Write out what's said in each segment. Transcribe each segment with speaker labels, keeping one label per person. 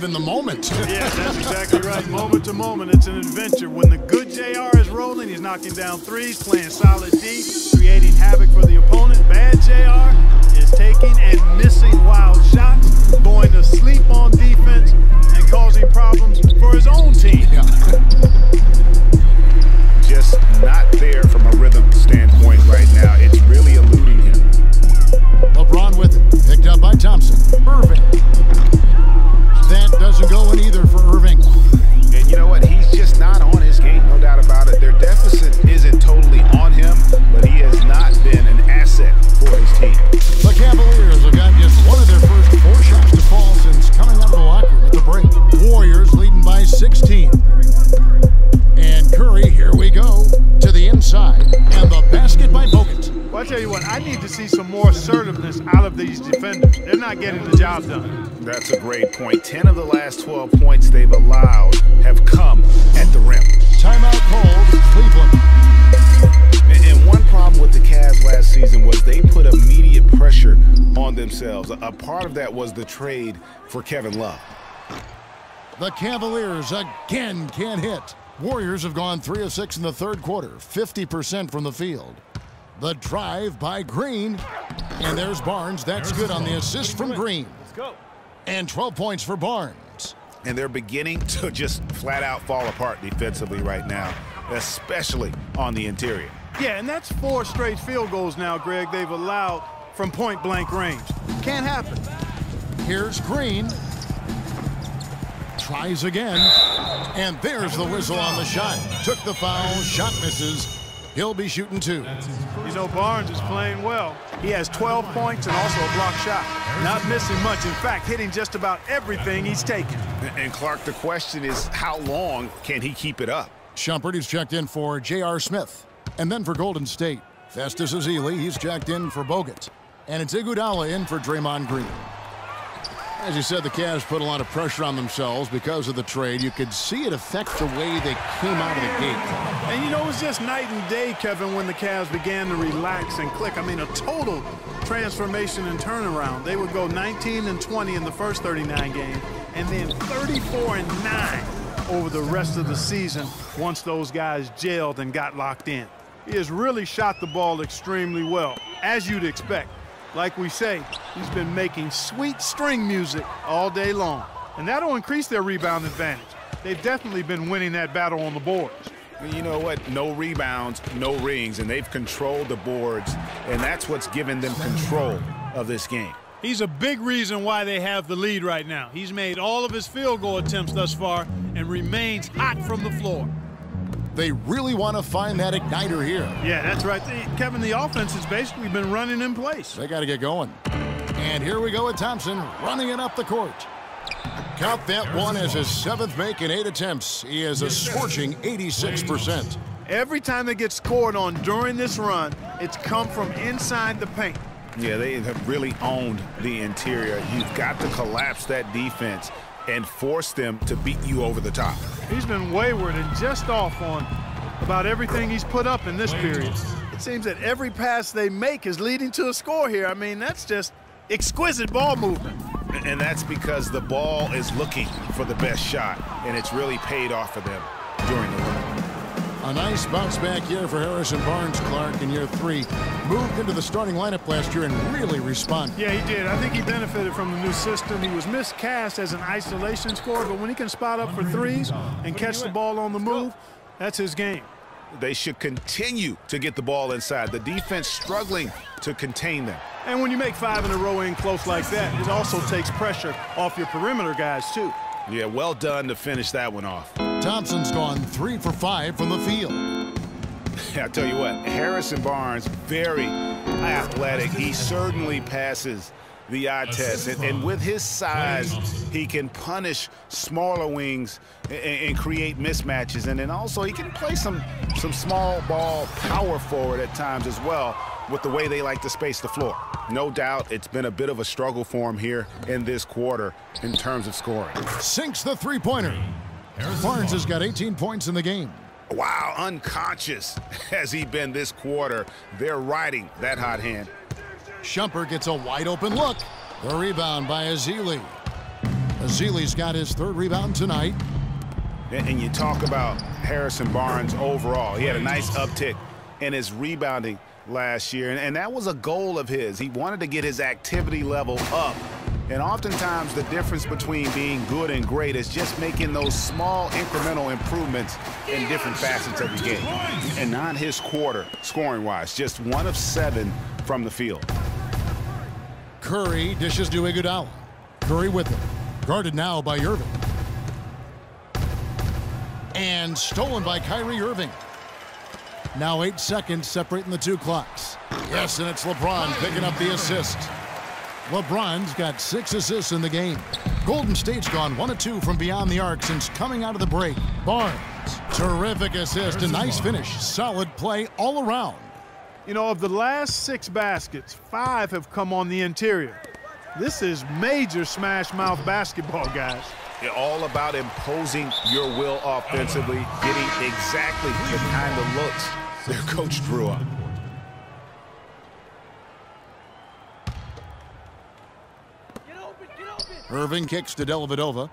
Speaker 1: in the moment.
Speaker 2: Yeah, that's exactly right. Moment to moment, it's an adventure. When the good JR is rolling, he's knocking down threes, playing solid D, creating havoc for the opponent. Bad JR is taking and missing wild shots, going to sleep on defense, and causing problems for his own team.
Speaker 1: Yeah.
Speaker 3: Just not there from a rhythm standpoint right now. It's really eluding him.
Speaker 1: LeBron with it, picked up by Thompson. Irving. That doesn't go in either for Irving.
Speaker 3: And you know what? He's just not on his game, no doubt about it. Their deficit isn't totally on him, but he has not been an asset for his team.
Speaker 1: The Cavaliers have got just one of their first 4 shots to fall since coming out of the locker room at the break. Warriors leading by 16. And Curry, here we go, to the inside, and the basket by Bogut.
Speaker 2: Well, I tell you what, I need to see some more assertiveness out of these defenders. They're not getting the job done.
Speaker 3: That's a great point. 10 of the last 12 points they've allowed have come at the rim.
Speaker 1: Timeout called, Cleveland.
Speaker 3: And one problem with the Cavs last season was they put immediate pressure on themselves. A part of that was the trade for Kevin Love.
Speaker 1: The Cavaliers again can't hit. Warriors have gone 3 of 6 in the third quarter, 50% from the field. The drive by Green, and there's Barnes. That's good on the assist from Green.
Speaker 2: Let's go.
Speaker 1: And 12 points for Barnes.
Speaker 3: And they're beginning to just flat out fall apart defensively right now, especially on the interior.
Speaker 2: Yeah, and that's 4 straight field goals now, Greg, they've allowed from point-blank range. Can't happen.
Speaker 1: Here's Green. Tries again. And there's the whistle on the shot. Took the foul, shot misses. He'll be shooting 2.
Speaker 2: You know, Barnes is playing well. He has 12 points and also a block shot. Not missing much. In fact, hitting just about everything he's taken.
Speaker 3: And Clark, the question is, how long can he keep it up?
Speaker 1: Shumpert is checked in for J.R. Smith. And then for Golden State, Festus Ezeli, he's checked in for Bogut. And it's Iguodala in for Draymond Green. As you said, the Cavs put a lot of pressure on themselves because of the trade. You could see it affect the way they came out of the gate.
Speaker 2: And you know, it was just night and day, Kevin, when the Cavs began to relax and click. I mean, a total transformation and turnaround. They would go 19-20 in the first 39 games, and then 34-9 over the rest of the season once those guys gelled and got locked in. He has really shot the ball extremely well, as you'd expect. Like we say, he's been making sweet string music all day long. And that'll increase their rebound advantage. They've definitely been winning that battle on the boards.
Speaker 3: You know what? No rebounds, no rings, and they've controlled the boards, and that's what's given them control of this game.
Speaker 2: He's a big reason why they have the lead right now. He's made all of his field goal attempts thus far and remains hot from the floor.
Speaker 1: They really want to find that igniter here.
Speaker 2: Yeah, that's right. Kevin, the offense has basically been running in place.
Speaker 1: They got to get going. And here we go with Thompson running it up the court. Count that one as his 7th make in 8 attempts. He is a scorching 86%.
Speaker 2: Every time they get scored on during this run, it's come from inside the paint.
Speaker 3: Yeah, they have really owned the interior. You've got to collapse that defense and force them to beat you over the top.
Speaker 2: He's been wayward and just off on about everything he's put up in this period. It seems that every pass they make is leading to a score here. I mean, that's just exquisite ball movement.
Speaker 3: And that's because the ball is looking for the best shot, and it's really paid off for them during the run.
Speaker 1: A nice bounce back year for Harrison Barnes, Clark, in year 3. Moved into the starting lineup last year and really responded.
Speaker 2: Yeah, he did. I think he benefited from the new system. He was miscast as an isolation scorer, but when he can spot up for threes and catch the ball on the move, that's his game.
Speaker 3: They should continue to get the ball inside. The defense struggling to contain them.
Speaker 2: And when you make 5 in a row in close like that, it also takes pressure off your perimeter guys, too.
Speaker 3: Yeah, well done to finish that one off.
Speaker 1: Thompson's gone 3 for 5 from the field.
Speaker 3: I tell you what, Harrison Barnes, very athletic. He certainly passes the eye test. And with his size, he can punish smaller wings and create mismatches. And then also he can play some small ball power forward at times as well with the way they like to space the floor. No doubt it's been a bit of a struggle for him here in this quarter in terms of scoring.
Speaker 1: Sinks the three-pointer. Barnes has got 18 points in the game.
Speaker 3: Wow, unconscious has he been this quarter. They're riding that hot hand.
Speaker 1: Shumpert gets a wide-open look. The rebound by Ezeli. Ezeli's got his third rebound tonight.
Speaker 3: And you talk about Harrison Barnes overall. He had a nice uptick in his rebounding last year, and that was a goal of his. He wanted to get his activity level up. And oftentimes the difference between being good and great is just making those small incremental improvements in different facets of the game. And not his quarter, scoring-wise, just 1 of 7 from the field.
Speaker 1: Curry dishes to Iguodala. Curry with it. Guarded now by Irving. And stolen by Kyrie Irving. Now 8 seconds separating the two clocks. Yes, and it's LeBron picking up the assist. LeBron's got 6 assists in the game. Golden State's gone 1 of 2 from beyond the arc since coming out of the break. Barnes, terrific assist, a nice finish. Solid play all around.
Speaker 2: You know, of the last 6 baskets, 5 have come on the interior. This is major smash mouth basketball, guys.
Speaker 3: All about imposing your will offensively, getting exactly the kind of looks their coach drew up.
Speaker 1: Irving kicks to Dellavedova.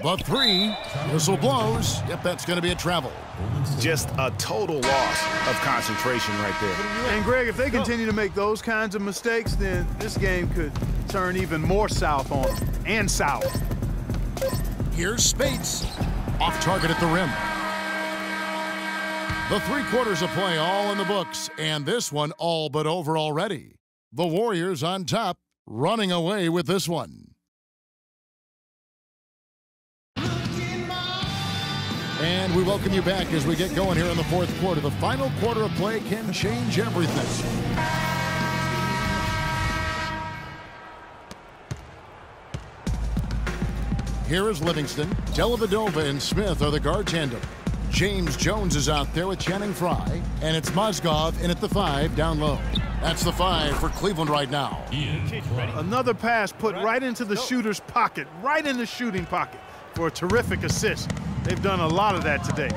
Speaker 1: The 3, whistle blows. Yep, that's going to be a travel.
Speaker 3: Just a total loss of concentration right there.
Speaker 2: And Greg, if they continue to make those kinds of mistakes, then this game could turn even more south on them, and south.
Speaker 1: Here's Spates. Off target at the rim. The 3 quarters of play all in the books, and this one all but over already. The Warriors on top, running away with this one. And we welcome you back as we get going here in the 4th quarter. The final quarter of play can change everything. Here is Livingston. Dellavedova and Smith are the guard tandem. James Jones is out there with Channing Frye. And it's Mozgov in at the 5 down low. That's the 5 for Cleveland right now.
Speaker 2: Another pass put right into the shooter's pocket, right in the shooting pocket for a terrific assist. They've done a lot of that today.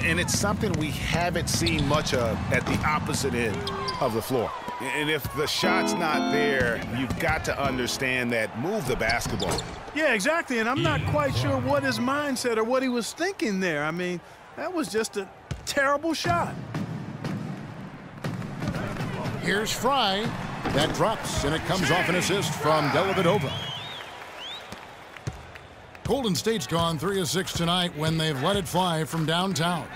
Speaker 3: And it's something we haven't seen much of at the opposite end of the floor. And if the shot's not there, you've got to understand that move the basketball.
Speaker 2: Yeah, exactly. And I'm not quite sure what his mindset or what he was thinking there. I mean, that was just a terrible shot.
Speaker 1: Here's Frye. That drops, and it comes off an assist from Dellavedova. Golden State's gone 3 of 6 tonight when they've let it fly from downtown.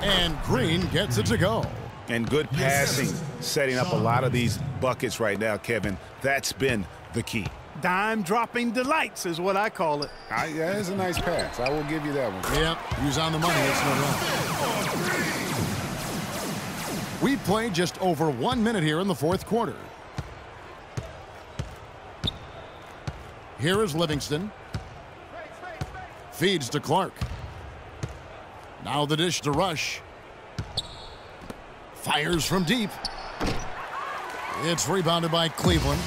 Speaker 1: And Green gets it to go.
Speaker 3: And good passing, setting up a lot of these buckets right now, Kevin. That's been the key.
Speaker 2: Dime-dropping delights is what I call it.
Speaker 3: That is a nice pass. I will give you that one.
Speaker 1: Yep, he's on the money. That's no wrong. We played just over 1 minute here in the 4th quarter. Here is Livingston. Feeds to Clark. Now the dish to Rush. Fires from deep. It's rebounded by Cleveland.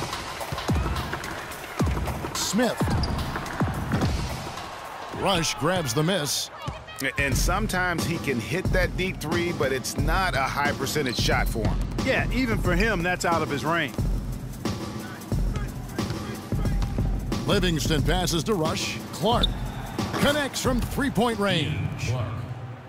Speaker 1: Smith. Rush grabs the miss.
Speaker 3: And sometimes he can hit that deep 3, but it's not a high percentage shot for him.
Speaker 2: Yeah, even for him, that's out of his range.
Speaker 1: Livingston passes to Rush. Clark connects from 3-point range.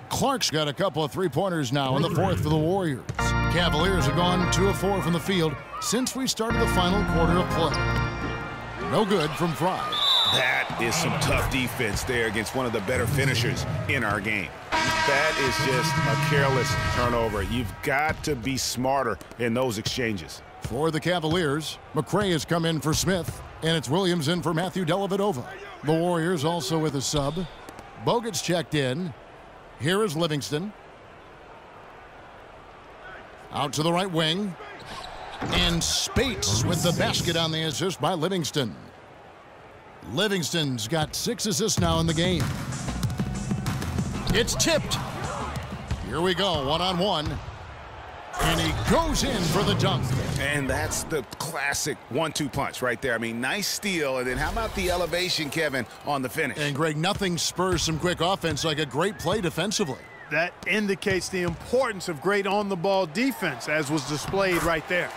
Speaker 1: Clark's got a couple of 3-pointers now in the 4th for the Warriors. Cavaliers have gone 2 of 4 from the field since we started the final quarter of play. No good from Frye.
Speaker 3: That is some tough defense there against one of the better finishers in our game. That is just a careless turnover. You've got to be smarter in those exchanges.
Speaker 1: For the Cavaliers, McRae has come in for Smith, and it's Williams in for Matthew Dellavedova. The Warriors also with a sub. Bogut's checked in. Here is Livingston. Out to the right wing. And Spates with the basket on the assist by Livingston. Livingston's got 6 assists now in the game. It's tipped. Here we go, 1-on-1. And he goes in for the dunk.
Speaker 3: And that's the classic 1-2 punch right there. I mean, nice steal. And then how about the elevation, Kevin, on the finish?
Speaker 1: And, Greg, nothing spurs some quick offense like a great play defensively.
Speaker 2: That indicates the importance of great on-the-ball defense, as was displayed right there.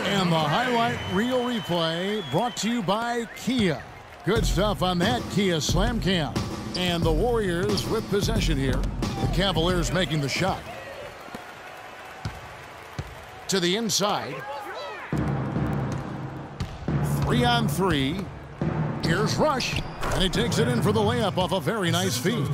Speaker 1: And the highlight reel replay brought to you by Kia. Good stuff on that Kia Slam Cam. And the Warriors with possession here. The Cavaliers making the shot. To the inside. 3-on-3. Here's Rush. And he takes it in for the layup off a very nice feed.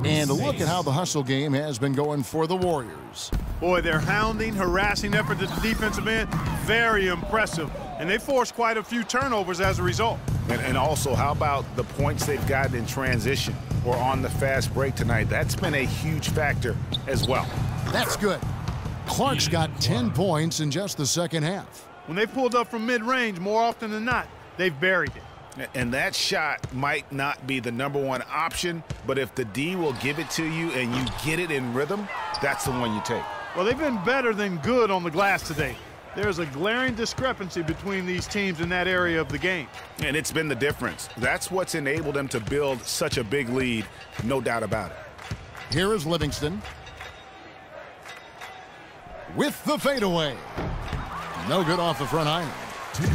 Speaker 1: And look at how the hustle game has been going for the Warriors.
Speaker 2: Boy, their hounding, harassing effort at the defensive end, very impressive. And they forced quite a few turnovers as a result.
Speaker 3: And also, how about the points they've gotten in transition or on the fast break tonight? That's been a huge factor as well.
Speaker 1: That's good. Clark's got 10 points in just the second half.
Speaker 2: When they pulled up from mid-range, more often than not, they've buried it.
Speaker 3: And that shot might not be the #1 option, but if the D will give it to you and you get it in rhythm, that's the one you take.
Speaker 2: Well, they've been better than good on the glass today. There's a glaring discrepancy between these teams in that area of the game.
Speaker 3: And it's been the difference. That's what's enabled them to build such a big lead, no doubt about it.
Speaker 1: Here is Livingston. With the fadeaway. No good off the front iron.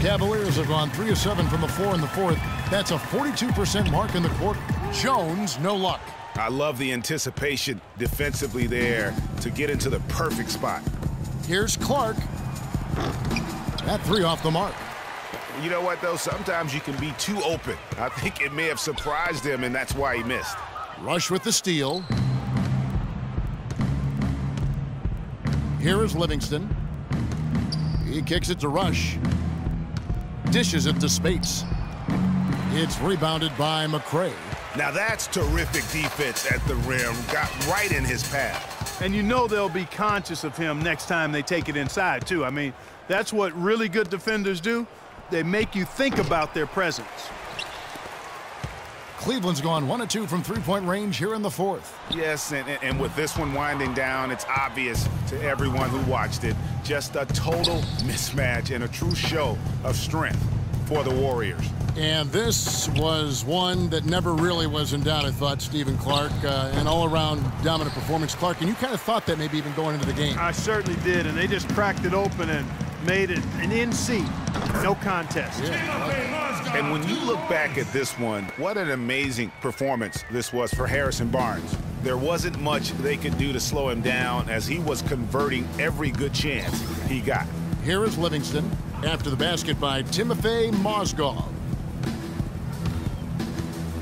Speaker 1: Cavaliers have gone 3 of 7 from the floor in the fourth. That's a 42% mark in the quarter. Jones, no luck.
Speaker 3: I love the anticipation defensively there to get into the perfect spot.
Speaker 1: Here's Clark. That 3 off the mark.
Speaker 3: You know what, though? Sometimes you can be too open. I think it may have surprised him, and that's why he missed.
Speaker 1: Rush with the steal. Here is Livingston. He kicks it to Rush. Dishes it to Spates. It's rebounded by McCray.
Speaker 3: Now that's terrific defense at the rim. Got right in his path.
Speaker 2: And you know they'll be conscious of him next time they take it inside, too. I mean, that's what really good defenders do. They make you think about their presence.
Speaker 1: Cleveland's gone 1 of 2 from three-point range here in the fourth.
Speaker 3: Yes, and with this one winding down, it's obvious to everyone who watched it. Just a total mismatch and a true show of strength for the Warriors.
Speaker 1: And this was one that never really was in doubt, I thought, Stephen Clark. An all-around dominant performance. Clark, and you kind of thought that maybe even going into the game.
Speaker 2: I certainly did, and they just cracked it open and made it an NC. No contest.
Speaker 1: Yeah.
Speaker 3: And when you look back at this one, what an amazing performance this was for Harrison Barnes. There wasn't much they could do to slow him down as he was converting every good chance he got.
Speaker 1: Here is Livingston after the basket by Timofey Mozgov.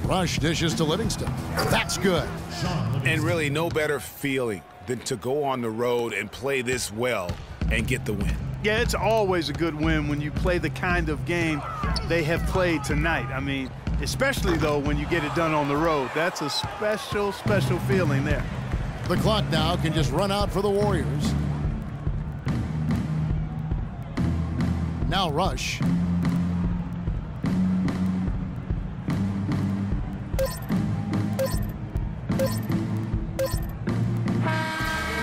Speaker 1: Rush dishes to Livingston. That's good.
Speaker 3: And really no better feeling than to go on the road and play this well and get the win.
Speaker 2: Yeah, it's always a good win when you play the kind of game they have played tonight. I mean, especially, though, when you get it done on the road. That's a special, special feeling there.
Speaker 1: The clock now can just run out for the Warriors. Now Rush.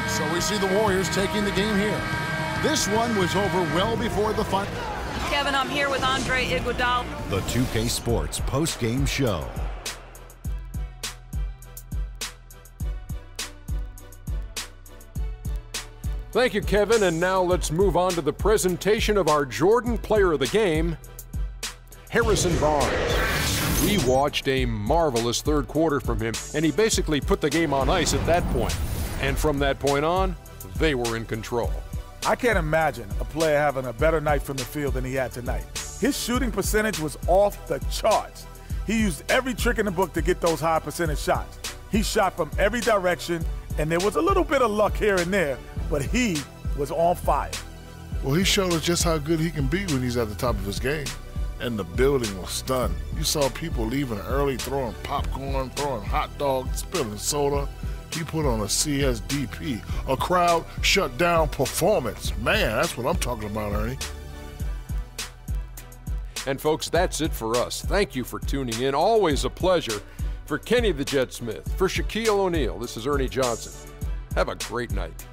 Speaker 1: So we see the Warriors taking the game here. This one was over well before the final.
Speaker 4: Kevin, I'm here with Andre Iguodala.
Speaker 5: The 2K Sports post-game show.
Speaker 6: Thank you, Kevin, and now let's move on to the presentation of our Jordan Player of the Game, Harrison Barnes. We watched a marvelous third quarter from him, and he basically put the game on ice at that point. And from that point on, they were in control.
Speaker 7: I can't imagine a player having a better night from the field than he had tonight. His shooting percentage was off the charts. He used every trick in the book to get those high percentage shots. He shot from every direction, and there was a little bit of luck here and there, but he was on fire.
Speaker 8: Well, he showed us just how good he can be when he's at the top of his game. And the building was stunned. You saw people leaving early, throwing popcorn, throwing hot dogs, spilling soda. He put on a CSDP, a crowd shut down performance. Man, that's what I'm talking about, Ernie.
Speaker 6: And folks, that's it for us. Thank you for tuning in. Always a pleasure. For Kenny the Jet Smith, for Shaquille O'Neal, this is Ernie Johnson. Have a great night.